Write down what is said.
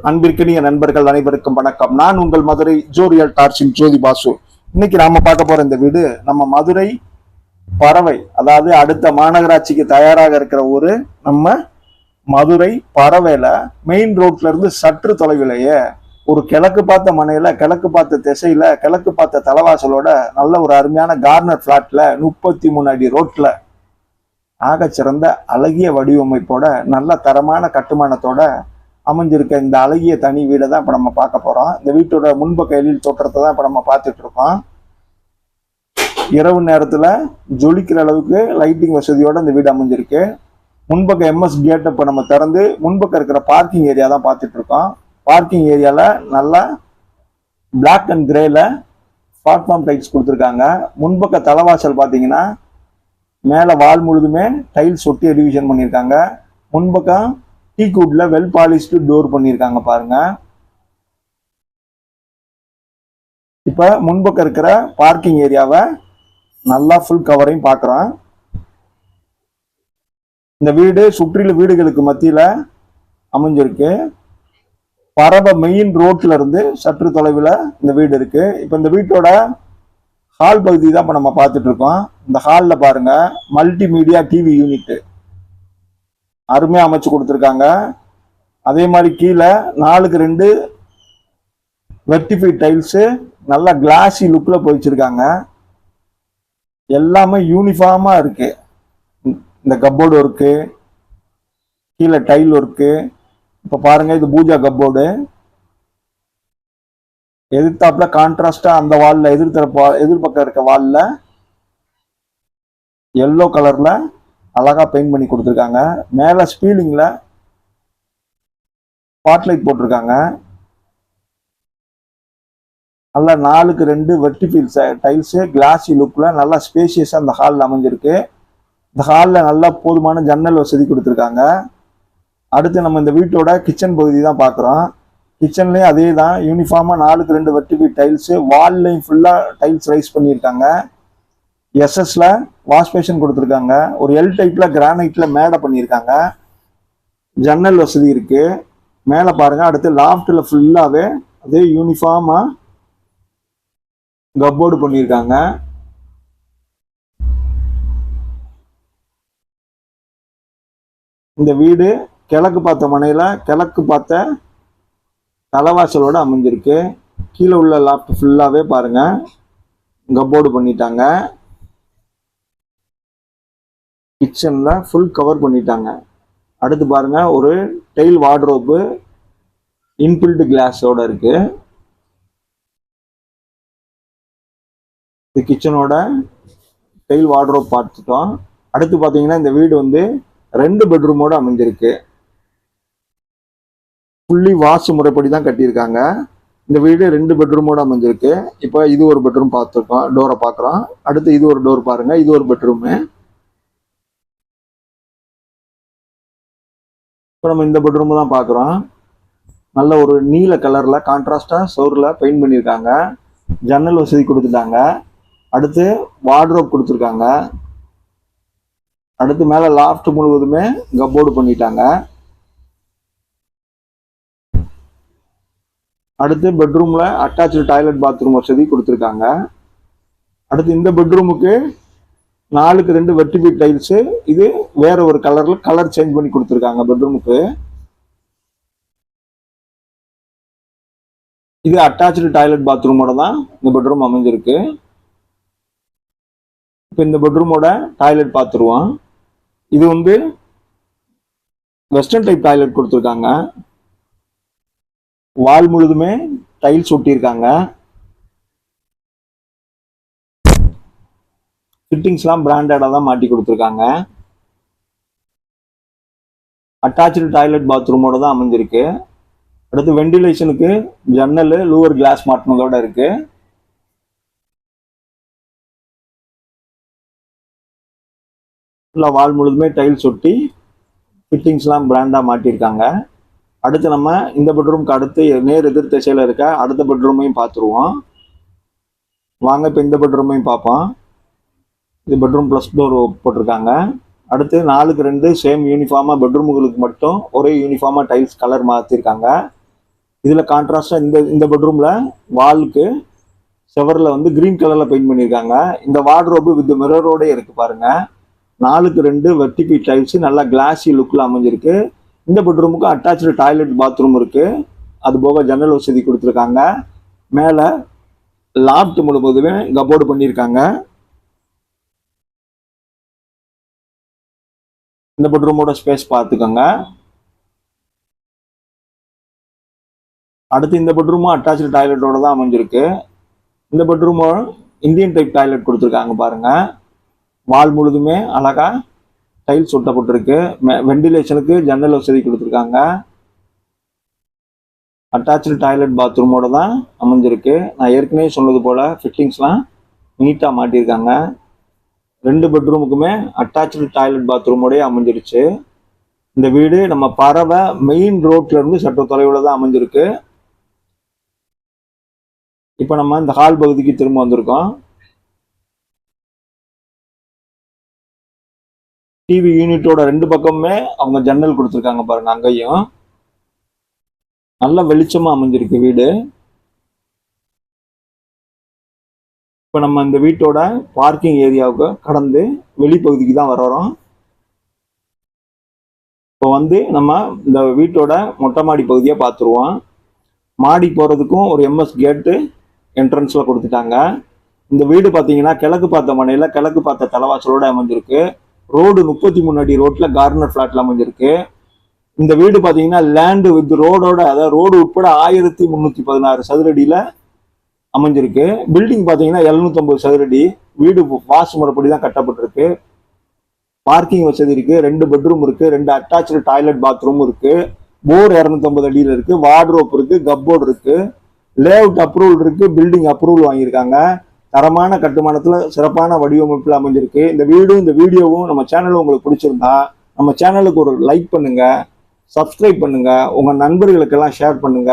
அன்பிற்கினிய நண்பர்கள் அனைவருக்கும் வணக்கம். நான் உங்கள் மதுரை ஜோரியல் டார்சின் ஜோதி பாசு. இன்னைக்கு நாம பார்க்க போற இந்த வீடு நம்ம மதுரை பறவை, அதாவது அடுத்த மாநகராட்சிக்கு தயாராக இருக்கிற ஊரு நம்ம மதுரை பறவையில மெயின் ரோட்ல இருந்து சற்று தொலைவிலேயே ஒரு கிழக்கு பார்த்த மனையில, கிழக்கு பார்த்த திசையில, கிழக்கு பார்த்த தலைவாசலோட நல்ல ஒரு அருமையான கார்னர் பிளாட்ல 33 அடி ரோட்ல ஆகச்சிறந்த அழகிய வடிவமைப்போட நல்ல தரமான கட்டுமானத்தோட அமைஞ்சிருக்க இந்த அழகிய தனி வீடை தான் இப்போ நம்ம பார்க்க போறோம். இந்த வீட்டோட முன்பக்க எழில் தோற்றத்தை தான் இப்போ நம்ம பார்த்துட்டு இருக்கோம். இரவு நேரத்துல ஜொலிக்கிற அளவுக்கு லைட்டிங் வசதியோட இந்த வீடு அமைஞ்சிருக்கு. முன்பக்க எம்எஸ் கேட்டை இப்போ நம்ம திறந்து முன்பக்கம் இருக்கிற பார்க்கிங் ஏரியா தான் பார்த்துட்டு இருக்கோம். பார்க்கிங் ஏரியால நல்லா பிளாக் அண்ட் கிரேல பிளாட்ஃபார்ம் டைல்ஸ் கொடுத்துருக்காங்க. முன்பக்க தலைவாசல் பார்த்தீங்கன்னா மேலே வால் முழுதுமே டைல்ஸ் ஒட்டி எலிவேஷன் பண்ணியிருக்காங்க. முன்பக்கம் டீக்வுட்ல வெல் பாலிஷ்டு டோர் பண்ணியிருக்காங்க பாருங்க. இப்ப முன்பக்கம் இருக்கிற பார்க்கிங் ஏரியாவை நல்லா ஃபுல் கவரையும் பார்க்குறோம். இந்த வீடு சுற்றில வீடுகளுக்கு மத்தியில அமைஞ்சிருக்கு. பறவை மெயின் ரோட்ல இருந்து சற்று தொலைவில் இந்த வீடு இருக்கு. இப்ப இந்த வீட்டோட ஹால் பகுதி தான் இப்ப நம்ம பார்த்துட்டு இருக்கோம். இந்த ஹால்ல பாருங்க மல்டிமீடியா டிவி யூனிட் அருமையா அமைச்சு கொடுத்துருக்காங்க. அதே மாதிரி கீழே 4x2 வெர்டிஃபை டைல்ஸ் நல்லா கிளாசி லுக்ல போயிச்சிருக்காங்க. எல்லாமே யூனிஃபார்மா இருக்கு. இந்த கப்போர்டு ஒர்க்கு, கீழே டைல் ஒர்க்கு. இப்ப பாருங்க, இது பூஜா கப்போர்டு. எதிர்த்தாப்புல கான்ட்ராஸ்டா அந்த வால்ல எதிர்பக்கம் இருக்க வால்ல எல்லோ கலர்ல அழகா பெயிண்ட் பண்ணி கொடுத்துருக்காங்க. மேல ஸ்பீலிங்ல ஸ்பாட்லைட் போட்டிருக்காங்க. நல்லா 4x2 வெர்டிஃபைல் டைல்ஸ் கிளாசி லுக்ல நல்லா ஸ்பேசியஸா அந்த ஹாலில் அமைஞ்சிருக்கு. இந்த ஹாலில் நல்லா போதுமான ஜன்னல் வசதி கொடுத்துருக்காங்க. அடுத்து நம்ம இந்த வீட்டோட கிச்சன் பகுதி தான் பார்க்குறோம். கிச்சன்லேயும் அதே தான் யூனிஃபார்மாக 4x2 வெர்டிஃபைல் டைல்ஸ், வால்லையும் ஃபுல்லாக டைல்ஸ் ரைஸ் பண்ணியிருக்காங்க. எஸ்எஸ்ல வாஷ் பேஷன் கொடுத்துருக்காங்க. ஒரு எல் டைப்ல கிரானைட்ல மேடை பண்ணியிருக்காங்க. ஜன்னல் வசதி இருக்கு. மேலே பாருங்க. அடுத்து லாஃப்ட்ல ஃபுல்லாவே அதே யூனிஃபார்மா கப்போர்டு பண்ணியிருக்காங்க. இந்த வீடு கிழக்கு பார்த்த மனையில கிழக்கு பார்த்த தலைவாசலோட அமைஞ்சிருக்கு. கீழே உள்ள லாஃப்ட் ஃபுல்லாவே பாருங்க கப்போர்டு பண்ணிட்டாங்க. கிச்சன்ல ஃபுல் கவர் பண்ணிட்டாங்க. அடுத்து பாருங்க, ஒரு டெயில் வார்ட்ரோப்பு இன்பில்ட் கிளாஸோட இருக்கு. இது கிச்சனோட டெயில் வார்ட்ரோப் பார்த்துட்டோம். அடுத்து பாத்தீங்கன்னா இந்த வீடு 2 பெட்ரூமோட அமைஞ்சிருக்கு. ஃபுல்லி வாஸ்து முறைப்படி தான் கட்டியிருக்காங்க. இந்த வீடு 2 பெட்ரூமோட அமைஞ்சிருக்கு. இப்போ இது ஒரு பெட்ரூம் பார்த்துருக்கோம், டோரை பார்க்குறோம். அடுத்து இது ஒரு டோர் பாருங்க, இது ஒரு பெட்ரூமு. இப்போ நம்ம இந்த பெட்ரூம் தான் பார்க்குறோம். நல்ல ஒரு நீல கலர்ல கான்ட்ராஸ்டா சோர்ல பெயிண்ட் பண்ணியிருக்காங்க. ஜன்னல் வசதி கொடுத்துட்டாங்க. அடுத்து வார்ட்ரோப் கொடுத்துருக்காங்க. அடுத்து மேல லாஃப்ட் முழுவதுமே கப்போர்டு பண்ணிட்டாங்க. அடுத்து பெட்ரூம்ல அட்டாச்சு டாய்லெட் பாத்ரூம் வசதி கொடுத்துருக்காங்க. அடுத்து இந்த பெட்ரூமுக்கு 4x2 வெர்டிஃபை டைல்ஸ், இது வேற ஒரு கலர்ல கலர் சேஞ்ச் பண்ணி கொடுத்துருக்காங்க பெட்ரூமுக்கு. இது அட்டாச்சு டாய்லெட் பாத்ரூமோட தான் இந்த பெட்ரூம் அமைஞ்சிருக்கு. இப்போ இந்த பெட்ரூமோட டாய்லெட் பார்த்துருவோம். இது வெஸ்டர்ன் டைப் டாய்லெட் கொடுத்துருக்காங்க. வால் முழுதுமே டைல்ஸ் ஒட்டியிருக்காங்க. ஃபிட்டிங்ஸ்லாம் பிராண்டடாக தான் மாட்டி கொடுத்துருக்காங்க. அட்டாச்சு டாய்லெட் பாத்ரூமோட தான் அமைஞ்சிருக்கு. அடுத்து வெண்டிலேஷனுக்கு ஜன்னல் லூவர் கிளாஸ் மாட்டினதோட இருக்கு. வால் முழுதுமே டைல்ஸ் ஒட்டி ஃபிட்டிங்ஸ்லாம் பிராண்டாக மாட்டியிருக்காங்க. அடுத்து நம்ம இந்த பெட்ரூம்க்கு அடுத்து நேர் எதிர் திசையில் இருக்க அடுத்த பெட்ரூமையும் பார்த்துருவோம். வாங்க இப்போ இந்த பெட்ரூமையும் பார்ப்போம். இது பெட்ரூம் ப்ளஸ் டோர் போட்டிருக்காங்க. அடுத்து 4x2 சேம் யூனிஃபார்மா பெட்ரூமுகளுக்கு மட்டும் ஒரே யூனிஃபார்மா டைல்ஸ் கலர் மாற்றிருக்காங்க. இதுல கான்ட்ராஸ்டா இந்த பெட்ரூம்ல வாலுக்கு செவரில் வந்து கிரீன் கலர்ல பெயிண்ட் பண்ணியிருக்காங்க. இந்த வார்ட்ரோபு வித் மிரரோட இருக்கு பாருங்க. 4க்கு 2 வெர்டிபி டைல்ஸ் நல்லா கிளாசி லுக்ல அமைஞ்சிருக்கு. இந்த பெட்ரூமுக்கு அட்டாச்சு டாய்லெட் பாத்ரூம் இருக்கு. அது போக ஜன்னல் வசதி கொடுத்துருக்காங்க. மேல லாப்ட் முழுவதுமே கபோர்டு பண்ணியிருக்காங்க. இந்த பெட்ரூமோட ஸ்பேஸ் பார்த்துக்கோங்க. அடுத்து இந்த பெட்ரூமும் அட்டாச்சு டாய்லெட்டோட தான் அமைஞ்சிருக்கு. இந்த பெட்ரூமும் இந்தியன் டைப் டாய்லெட் கொடுத்துருக்காங்க பாருங்க. வால் முழுதுமே அழகா டைல்ஸ் ஒட்டப்பட்டிருக்கு. வெண்டிலேஷனுக்கு ஜன்னல் வசதி கொடுத்துருக்காங்க. அட்டாச்சு டாய்லெட் பாத்ரூமோட தான் அமைஞ்சிருக்கு. நான் ஏற்கனவே சொன்னது போல ஃபிட்டிங்ஸ்லாம் நீட்டாக மாட்டியிருக்காங்க. 2 பெட்ரூமுக்குமே அட்டாச்சு டாய்லெட் பாத்ரூமோடய அமைஞ்சிருச்சு. இந்த வீடு நம்ம பறவை மெயின் ரோட்ல இருந்து சற்று தொலைவில் தான் அமைஞ்சிருக்கு. இப்போ நம்ம இந்த ஹால் பகுதிக்கு திரும்ப வந்திருக்கோம். டிவி யூனிட்டோட 2 பக்கமுமே அவங்க ஜன்னல் கொடுத்துருக்காங்க பாருங்க. அங்கேயும் நல்ல வெளிச்சமா அமைஞ்சிருக்கு வீடு. இப்போ நம்ம இந்த வீட்டோட பார்க்கிங் ஏரியாவுக்கு கடந்து வெளிப்பகுதிக்கு தான் வரோம். இப்போ வந்து நம்ம இந்த வீட்டோட மொட்டை மாடி பகுதியை பார்த்துருவோம். மாடி போகிறதுக்கும் ஒரு எம்எஸ் கேட்டு என்ட்ரன்ஸில் கொடுத்துட்டாங்க. இந்த வீடு பார்த்தீங்கன்னா கிழக்கு பார்த்த மனையில் கிழக்கு பார்த்த தலைவாசலோடு அமைஞ்சிருக்கு. ரோடு 33 அடி ரோட்டில் கார்னர் ஃப்ளாட்டில் அமைஞ்சிருக்கு. இந்த வீடு பார்த்தீங்கன்னா லேண்டு வித் ரோடோட, அதாவது ரோடு உட்பட 1316 சதுரடியில் அமைஞ்சிருக்கு. பில்டிங் பார்த்தீங்கன்னா 750 சதுரடி. வீடு வாஸ்து முறைப்படி தான் கட்டப்பட்டிருக்கு. பார்க்கிங் வசதி இருக்கு. 2 பெட்ரூம் இருக்கு. 2 அட்டாச்சு டாய்லெட் பாத்ரூம் இருக்கு. போர் 250 அடியில் இருக்கு. வார்ட்ரோப் இருக்கு. கப்போர்டு இருக்கு. லேஅவுட் அப்ரூவல் இருக்கு. பில்டிங் அப்ரூவல் வாங்கியிருக்காங்க. தரமான கட்டுமானத்துல சிறப்பான வடிவமைப்புல அமைஞ்சிருக்கு. இந்த வீடும் இந்த வீடியோவும் நம்ம சேனல் உங்களுக்கு பிடிச்சிருந்தா நம்ம சேனலுக்கு ஒரு லைக் பண்ணுங்க, சப்ஸ்கிரைப் பண்ணுங்க, உங்க நண்பர்களுக்கெல்லாம் ஷேர் பண்ணுங்க.